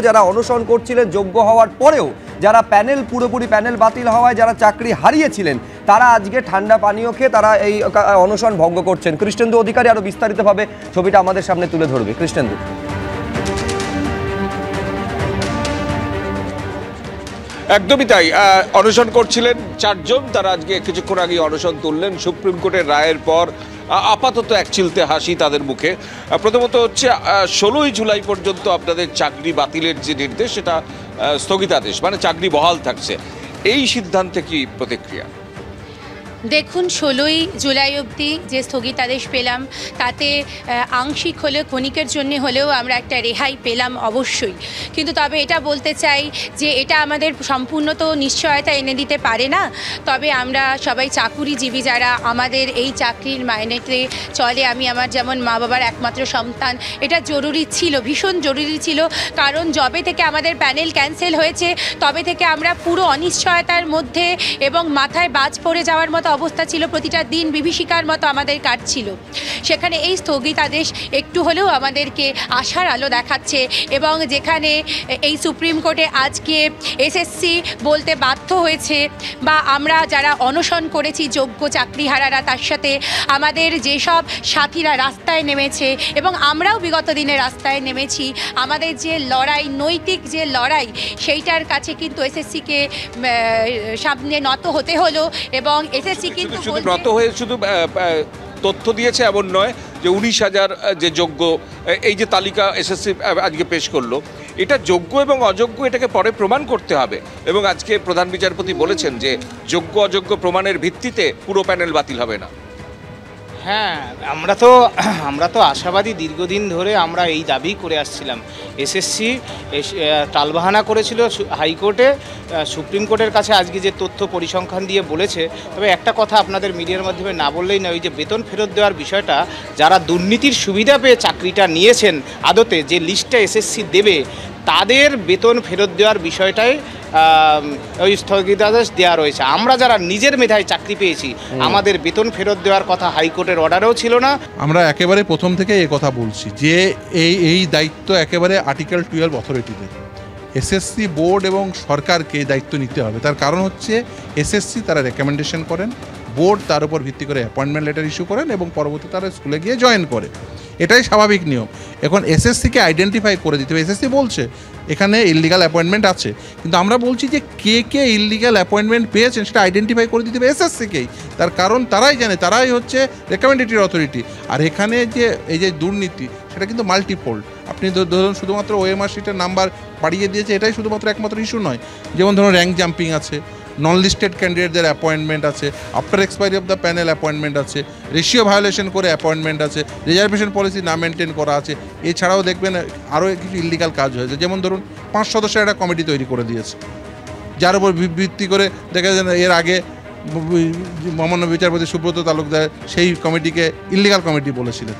যারা অনশন করছিলেন যোগ্য হওয়ার পরেও, যারা প্যানেল পুরোপুরি প্যানেল বাতিল হওয়ায় যারা চাকরি হারিয়েছিলেন, তারা আজকে ঠান্ডা পানীয় খেয়ে তারা এই অনশন ভঙ্গ করছেন। কৃষ্ণেন্দু অধিকারী আরো বিস্তারিতভাবে ছবিটা আমাদের সামনে তুলে ধরবে। কৃষ্ণেন্দু। একদমই তাই, অনশন করছিলেন চারজন, তারা আজকে কিছুক্ষণ আগে অনশন তুললেন সুপ্রিম কোর্টের রায়ের পর। আপাতত এক চিলতে হাসি তাদের মুখে। প্রথমত হচ্ছে 16ই জুলাই পর্যন্ত আপনাদের চাকরি বাতিলের যে নির্দেশ, সেটা স্থগিতাদেশ, মানে চাকরি বহাল থাকছে। এই সিদ্ধান্তে কি প্রতিক্রিয়া? দেখুন, 16ই জুলাই অবধি যে স্থগিতাদেশ পেলাম, তাতে আংশিক হলেও ক্ষণিকের জন্য হলেও আমরা একটা রেহাই পেলাম অবশ্যই। কিন্তু তবে এটা বলতে চাই যে এটা আমাদের সম্পূর্ণ তো নিশ্চয়তা এনে দিতে পারে না। তবে আমরা সবাই চাকুরিজীবী যারা, আমাদের এই চাকরির মাইনেতে চলে। আমি আমার যেমন মা বাবার একমাত্র সন্তান, এটা জরুরি ছিল, ভীষণ জরুরি ছিল। কারণ যবে থেকে আমাদের প্যানেল ক্যান্সেল হয়েছে তবে থেকে আমরা পুরো অনিশ্চয়তার মধ্যে এবং মাথায় বাজ পড়ে যাওয়ার মতো অবস্থা ছিল। প্রতিটা দিন বিভীষিকার মতো আমাদের কাটছিল। সেখানে এই স্থগিতাদেশ একটু হলেও আমাদেরকে আশার আলো দেখাচ্ছে। এবং যেখানে এই সুপ্রিম কোর্টে আজকে এসএসসি বলতে বাধ্য হয়েছে, বা আমরা যারা অনশন করেছি যোগ্য চাকরিহারারা, তার সাথে আমাদের যেসব সাথীরা রাস্তায় নেমেছে এবং আমরাও বিগত দিনে রাস্তায় নেমেছি, আমাদের যে লড়াই, নৈতিক যে লড়াই, সেইটার কাছে কিন্তু এসএসসিকে সামনে নত হতে হলো। এবং এসএসসি কিন্তু নত হয়ে শুধু তথ্য দিয়েছে এমন নয়, যে 19,000 যে যোগ্য, এই যে তালিকা এসএসসি আজকে পেশ করলো, এটা যোগ্য এবং অযোগ্য এটাকে পরে প্রমাণ করতে হবে। এবং আজকে প্রধান বিচারপতি বলেছেন যে যোগ্য অযোগ্য প্রমাণের ভিত্তিতে পুরো প্যানেল বাতিল হবে না। হ্যাঁ, আমরা তো আশাবাদী, দীর্ঘদিন ধরে আমরা এই দাবি করে আসছিলাম। এসএসসি টালবাহানা করেছিল হাইকোর্টে, সুপ্রিম কোর্টের কাছে আজকে যে তথ্য পরিসংখ্যান দিয়ে বলেছে। তবে একটা কথা আপনাদের মিডিয়ার মাধ্যমে না বললেই না, ওই যে বেতন ফেরত দেওয়ার বিষয়টা, যারা দুর্নীতির সুবিধা পেয়ে চাকরিটা নিয়েছেন, আদতে যে লিস্টটা এসএসসি দেবে তাদের বেতন ফেরত দেওয়ার বিষয়টাই ওই স্থগিতাদেশ দেওয়া রয়েছে। আমরা যারা নিজের মেধায় চাকরি পেয়েছি, আমাদের বেতন ফেরত দেওয়ার কথা হাইকোর্টের অর্ডারেও ছিল না। আমরা একেবারে প্রথম থেকে এই কথা বলছি যে এই দায়িত্ব একেবারে আর্টিকেল 12 অথরিটিতে, এসএসসি বোর্ড এবং সরকারকে এই দায়িত্ব নিতে হবে। তার কারণ হচ্ছে এসএসসি তারা রেকমেন্ডেশন করেন, বোর্ড তার উপর ভিত্তি করে অ্যাপয়েন্টমেন্ট লেটার ইস্যু করেন এবং পরবর্তী তারা স্কুলে গিয়ে জয়েন করে। এটাই স্বাভাবিক নিয়ম। এখন এসএসসিকে আইডেন্টিফাই করে দিতে হবে। এসএসসি বলছে এখানে ইললিগাল অ্যাপয়েন্টমেন্ট আছে, কিন্তু আমরা বলছি যে কে ইললিগাল অ্যাপয়েন্টমেন্ট পেয়েছেন সেটা আইডেন্টিফাই করে দিতে হবে এসএসসিকেই। তার কারণ তারাই জানে, তারাই হচ্ছে রেকমেন্ডেটরি অথরিটি। আর এখানে যে এই যে দুর্নীতি, সেটা কিন্তু মাল্টিফোল্ড। আপনি ধরুন শুধুমাত্র ওএমআর শিটের নাম্বার বাড়িয়ে দিয়েছে, এটাই শুধুমাত্র একমাত্র ইস্যু নয়। যেমন ধরুন র্যাঙ্ক জাম্পিং আছে, নন লিস্টেড ক্যান্ডিডেটদের অ্যাপয়েন্টমেন্ট আছে, after expiry of the panel appointment আছে, রেশিও ভায়োলেশন করে অ্যাপয়েন্টমেন্ট আছে, রিজার্ভেশন পলিসি না মেনটেন করা আছে। এছাড়াও দেখবেন আরও কিছু ইললিগাল কাজ হয়েছে। যেমন ধরুন 5 সদস্যের একটা কমিটি তৈরি করে দিয়েছে, যার উপর ভিত্তি করে দেখা যায় এর আগে মহামান্য বিচারপতি সুব্রত তালুকদার সেই কমিটিকে ইললিগাল কমিটি বলেছিলেন।